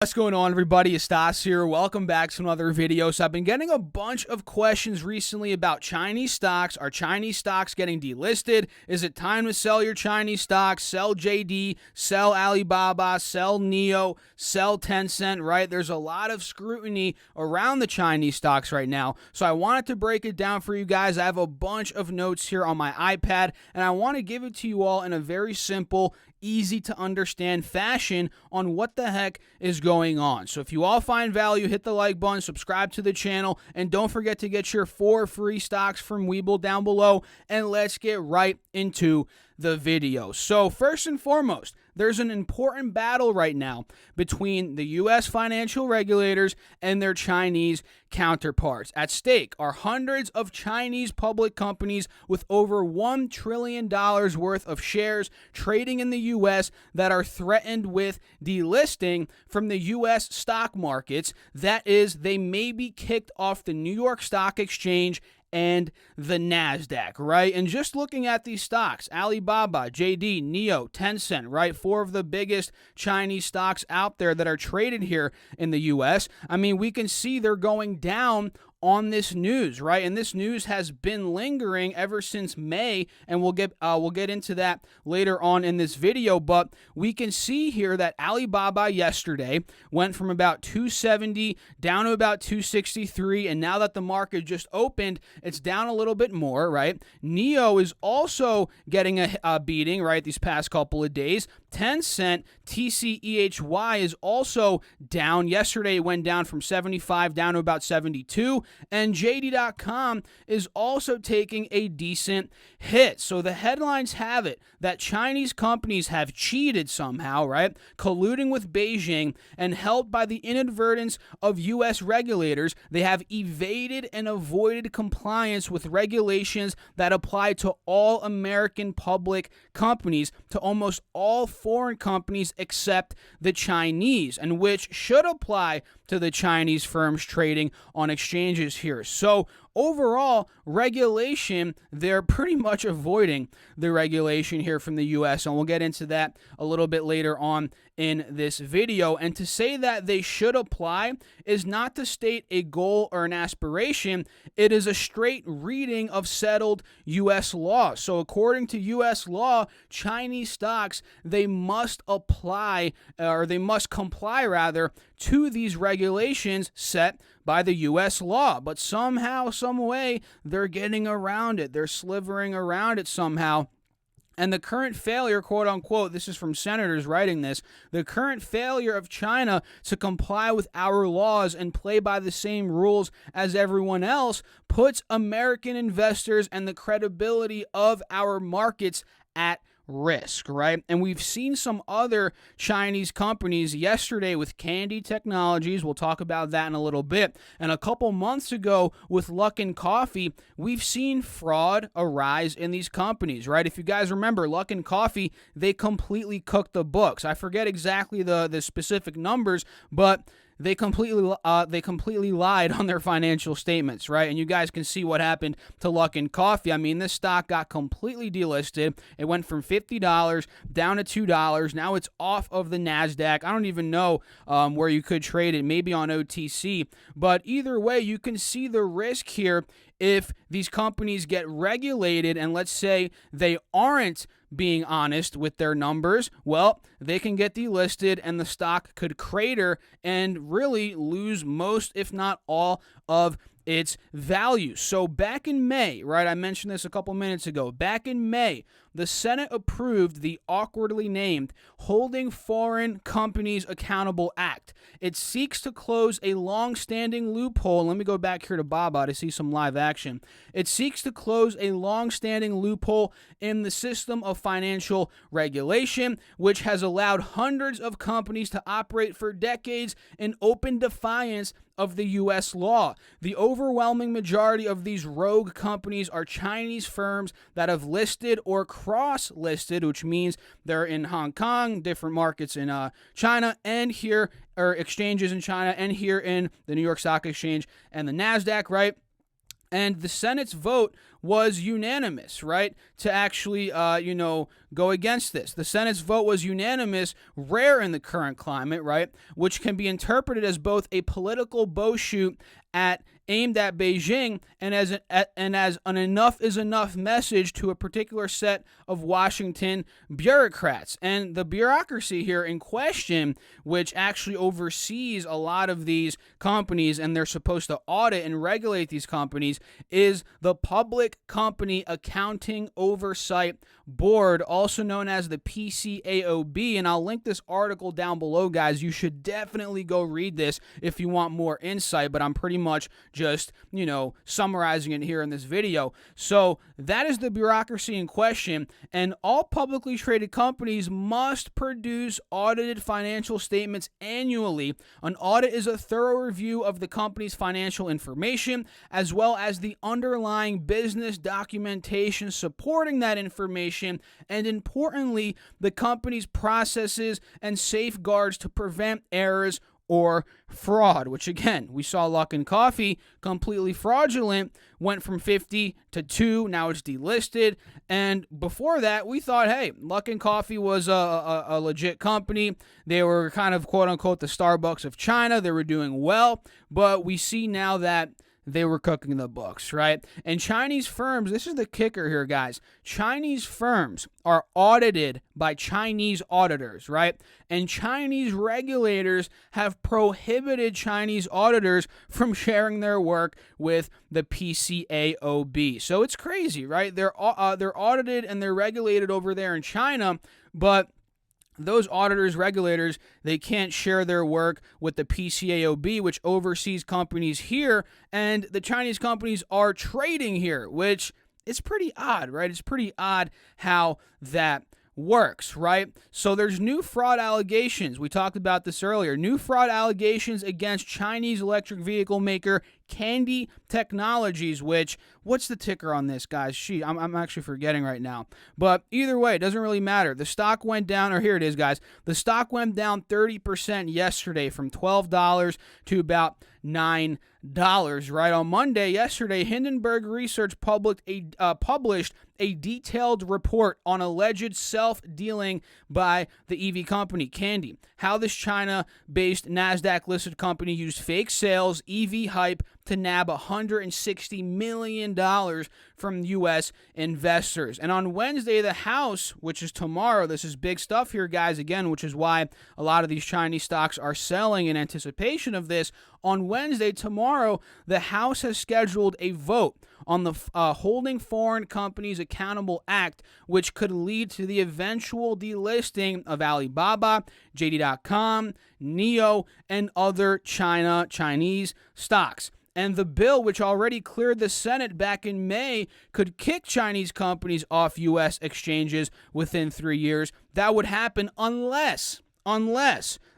What's going on, everybody? It's Stas here. Welcome back to another video. So I've been getting a bunch of questions recently about Chinese stocks. Are Chinese stocks getting delisted? Is it time to sell your Chinese stocks? Sell JD, sell Alibaba, sell NIO, sell Tencent, right? There's a lot of scrutiny around the Chinese stocks right now. So I wanted to break it down for you guys. I have a bunch of notes here on my iPad, and I want to give it to you all in a very simple, easy to understand fashion on what the heck is going on. So if you all find value, hit the like button, subscribe to the channel, and don't forget to get your 4 free stocks from WeBull down below, and let's get right into the video. So first and foremost, there's an important battle right now between the U.S. financial regulators and their Chinese counterparts. At stake are hundreds of Chinese public companies with over $1 trillion worth of shares trading in the U.S. that are threatened with delisting from the U.S. stock markets. That is, they may be kicked off the New York Stock Exchange and the NASDAQ, right? And just looking at these stocks, Alibaba, JD, NIO, Tencent, right? 4 of the biggest Chinese stocks out there that are traded here in the U.S. I mean, we can see they're going down on this news, right? And this news has been lingering ever since May, and we'll get into that later on in this video. But we can see here that Alibaba yesterday went from about 270 down to about 263, and now that the market just opened, it's down a little bit more, right? NIO is also getting a beating, right, these past couple of days. Tencent, TCEHY, is also down. Yesterday it went down from 75 down to about 72. And JD.com is also taking a decent hit. So the headlines have it that Chinese companies have cheated somehow, right? Colluding with Beijing and helped by the inadvertence of U.S. regulators, they have evaded and avoided compliance with regulations that apply to all American public companies, to almost all foreign companies except the Chinese, and which should apply to the Chinese firms trading on exchanges here. So overall, regulation, they're pretty much avoiding the regulation here from the U.S., and we'll get into that a little bit later on in this video. And to say that they should apply is not to state a goal or an aspiration. It is a straight reading of settled U.S. law. So according to U.S. law, Chinese stocks, they must apply, or they must comply rather, to these regulations set by the U.S. law. But somehow, some way, they're getting around it. They're slivering around it somehow. And the current failure, quote unquote, this is from senators writing this, the current failure of China to comply with our laws and play by the same rules as everyone else puts American investors and the credibility of our markets at risk, right? And we've seen some other Chinese companies yesterday with Candy Technologies. We'll talk about that in a little bit. And a couple months ago with Luckin Coffee, we've seen fraud arise in these companies, right? If you guys remember, Luckin Coffee, they completely cooked the books. I forget exactly the specific numbers, but they completely lied on their financial statements, right? And you guys can see what happened to Luckin Coffee. I mean, this stock got completely delisted. It went from $50 down to $2. Now it's off of the NASDAQ. I don't even know where you could trade it, maybe on OTC. But either way, you can see the risk here if these companies get regulated and let's say they aren't being honest with their numbers, well, they can get delisted and the stock could crater and really lose most, if not all, of its value. So back in May, right, I mentioned this a couple minutes ago, back in May, the Senate approved the awkwardly named Holding Foreign Companies Accountable Act. It seeks to close a long-standing loophole. Let me go back here to Baba to see some live action. It seeks to close a long-standing loophole in the system of financial regulation, which has allowed hundreds of companies to operate for decades in open defiance of the U.S. law. The overwhelming majority of these rogue companies are Chinese firms that have listed or cross-listed, which means they're in Hong Kong, different markets in China, and here, or exchanges in China, and here in the New York Stock Exchange and the NASDAQ, right? And the Senate's vote was unanimous, right, to actually, go against this. The Senate's vote was unanimous, rare in the current climate, right, which can be interpreted as both a political bow shoot aimed at Beijing and as an enough is enough message to a particular set of Washington bureaucrats. And the bureaucracy here in question, which actually oversees a lot of these companies and they're supposed to audit and regulate these companies, is the Public Company Accounting Oversight Board, also known as the PCAOB. And I'll link this article down below, guys. You should definitely go read this if you want more insight, but I'm pretty much just, summarizing it here in this video. So that is the bureaucracy in question, and all publicly traded companies must produce audited financial statements annually. An audit is a thorough review of the company's financial information, as well as the underlying business documentation supporting that information, and importantly, the company's processes and safeguards to prevent errors or fraud, which again, we saw Luckin Coffee, completely fraudulent, went from 50 to 2, now it's delisted. And before that, we thought, hey, Luckin Coffee was a legit company. They were kind of, quote unquote, the Starbucks of China. They were doing well, but we see now that they were cooking the books, right? And Chinese firms, this is the kicker here, guys. Chinese firms are audited by Chinese auditors, right? And Chinese regulators have prohibited Chinese auditors from sharing their work with the PCAOB. So it's crazy, right? They're audited and they're regulated over there in China, but those auditors, regulators, they can't share their work with the PCAOB, which oversees companies here, and the Chinese companies are trading here, which is pretty odd, right? It's pretty odd how that works, right? So there's new fraud allegations. We talked about this earlier. New fraud allegations against Chinese electric vehicle maker Candy Technologies, which, what's the ticker on this, guys? I'm actually forgetting right now. But either way, it doesn't really matter. The stock went down, or here it is, guys. The stock went down 30% yesterday from $12 to about $9, right? On Monday, yesterday, Hindenburg Research published a detailed report on alleged self-dealing by the EV company Candy. How this China-based NASDAQ-listed company used fake sales, EV hype, to nab $160 million from U.S. investors. And on Wednesday, the House, which is tomorrow, this is big stuff here, guys, again, which is why a lot of these Chinese stocks are selling in anticipation of this. On Wednesday, tomorrow, the House has scheduled a vote on the Holding Foreign Companies Accountable Act, which could lead to the eventual delisting of Alibaba, JD.com, NIO, and other Chinese stocks. And the bill, which already cleared the Senate back in May, could kick Chinese companies off U.S. exchanges within 3 years. That would happen unless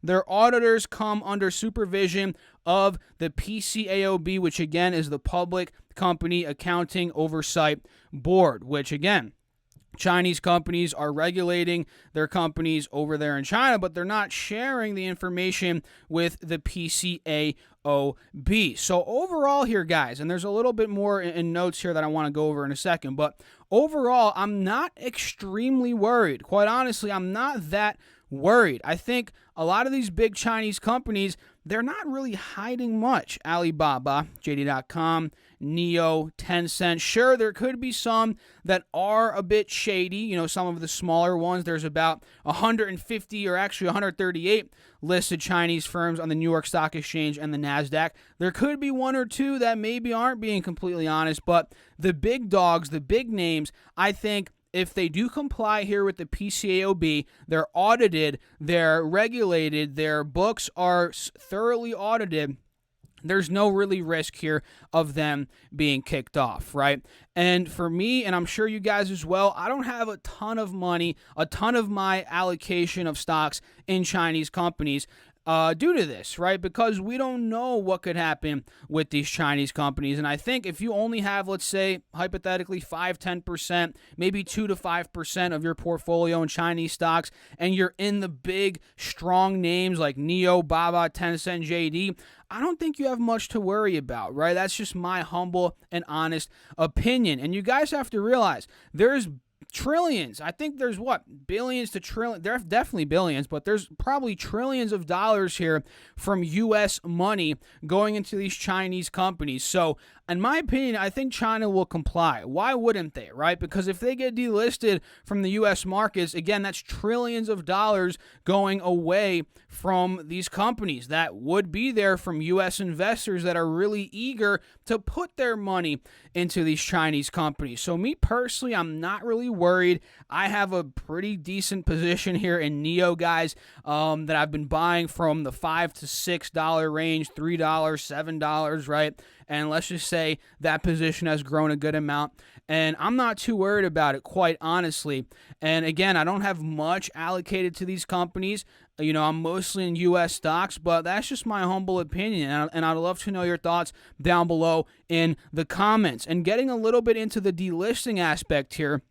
their auditors come under supervision of the PCAOB, which again is the Public Company Accounting Oversight Board, which again, Chinese companies are regulating their companies over there in China, but they're not sharing the information with the PCAOB. So overall here, guys, and there's a little bit more in notes here that I want to go over in a second, but overall, I'm not extremely worried. Quite honestly, I'm not that worried. I think a lot of these big Chinese companies, they're not really hiding much. Alibaba, JD.com, NIO, Tencent. Sure, there could be some that are a bit shady. Some of the smaller ones. There's about 150 or actually 138 listed Chinese firms on the New York Stock Exchange and the NASDAQ. There could be one or two that maybe aren't being completely honest, but the big dogs, the big names, I think if they do comply here with the PCAOB, they're audited, they're regulated, their books are thoroughly audited, there's no really risk here of them being kicked off, right? And for me, and I'm sure you guys as well, I don't have a ton of money, a ton of my allocation of stocks in Chinese companies. due to this, right? Because we don't know what could happen with these Chinese companies. And I think if you only have, let's say, hypothetically 5-10%, maybe 2 to 5% of your portfolio in Chinese stocks, and you're in the big, strong names like NIO, Baba, Tencent, JD, I don't think you have much to worry about, right? That's just my humble and honest opinion. And you guys have to realize there's trillions. I think there's billions to trillions. There are definitely billions, but there's probably trillions of dollars here from U.S. money going into these Chinese companies. So, in my opinion, I think China will comply. Why wouldn't they, right? Because if they get delisted from the U.S. markets, again, that's trillions of dollars going away from these companies that would be there from U.S. investors that are really eager to put their money into these Chinese companies. So me personally, I'm not really worried. I have a pretty decent position here in NIO, guys, that I've been buying from the $5 to $6 range, $3, $7, right? And let's just say that position has grown a good amount. And I'm not too worried about it, quite honestly. And again, I don't have much allocated to these companies. You know, I'm mostly in U.S. stocks, but that's just my humble opinion. And I'd love to know your thoughts down below in the comments. And getting a little bit into the delisting aspect here,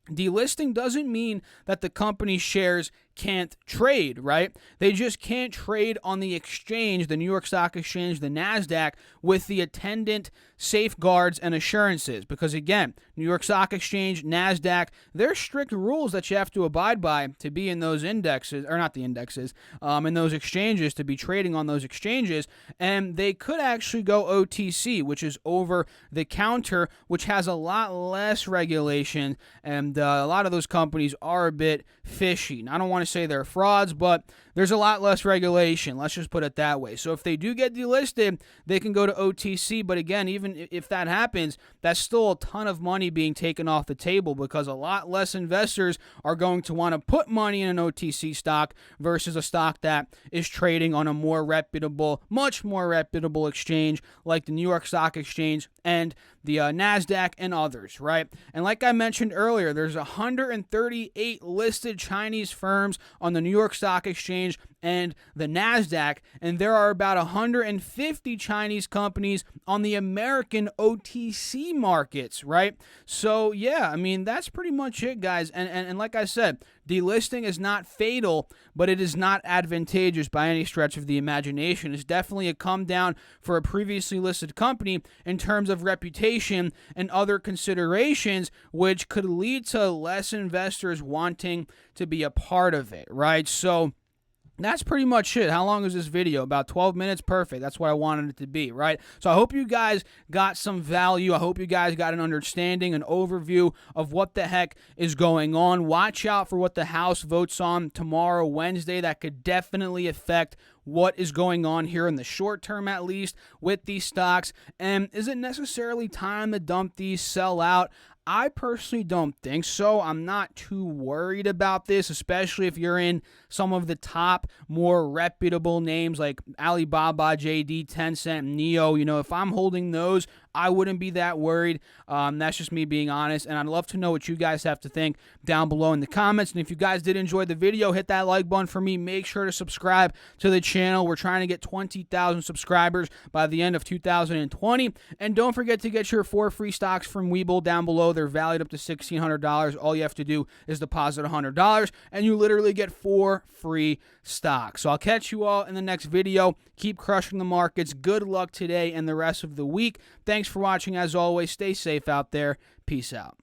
delisting doesn't mean that the company's shares can't trade, right? They just can't trade on the exchange, the New York Stock Exchange, the NASDAQ, with the attendant safeguards and assurances. Because again, New York Stock Exchange, NASDAQ, there's strict rules that you have to abide by to be in those indexes, or not the indexes, in those exchanges, to be trading on those exchanges. And they could actually go OTC, which is over the counter, which has a lot less regulation. And a lot of those companies are a bit fishy. And I don't want to say they're frauds, but there's a lot less regulation. Let's just put it that way. So if they do get delisted, they can go to OTC. But again, even if that happens, that's still a ton of money being taken off the table, because a lot less investors are going to want to put money in an OTC stock versus a stock that is trading on a more reputable, much more reputable exchange like the New York Stock Exchange and the NASDAQ and others, right? And like I mentioned earlier, there's 138 listed Chinese firms on the New York Stock Exchange and the NASDAQ, and there are about 150 Chinese companies on the American OTC markets, right? So, yeah, I mean, that's pretty much it, guys. And like I said, delisting is not fatal, but it is not advantageous by any stretch of the imagination. It's definitely a come down for a previously listed company in terms of reputation and other considerations, which could lead to less investors wanting to be a part of it, right? So that's pretty much it. How long is this video? About 12 minutes? Perfect. That's what I wanted it to be, right? So I hope you guys got some value. I hope you guys got an understanding, an overview of what the heck is going on. Watch out for what the House votes on tomorrow, Wednesday. That could definitely affect what is going on here in the short term, at least, with these stocks. And is it necessarily time to dump these, sell out? I personally don't think so. I'm not too worried about this, especially if you're in some of the top, more reputable names like Alibaba, JD, Tencent, NIO. You know, if I'm holding those, I wouldn't be that worried. That's just me being honest, and I'd love to know what you guys have to think down below in the comments. And if you guys did enjoy the video, hit that like button for me. Make sure to subscribe to the channel. We're trying to get 20,000 subscribers by the end of 2020. And don't forget to get your 4 free stocks from WeBull down below. They're valued up to $1,600. All you have to do is deposit $100, and you literally get 4 free stocks. So I'll catch you all in the next video. Keep crushing the markets. Good luck today and the rest of the week. Thanks for watching. As always, stay safe out there. Peace out.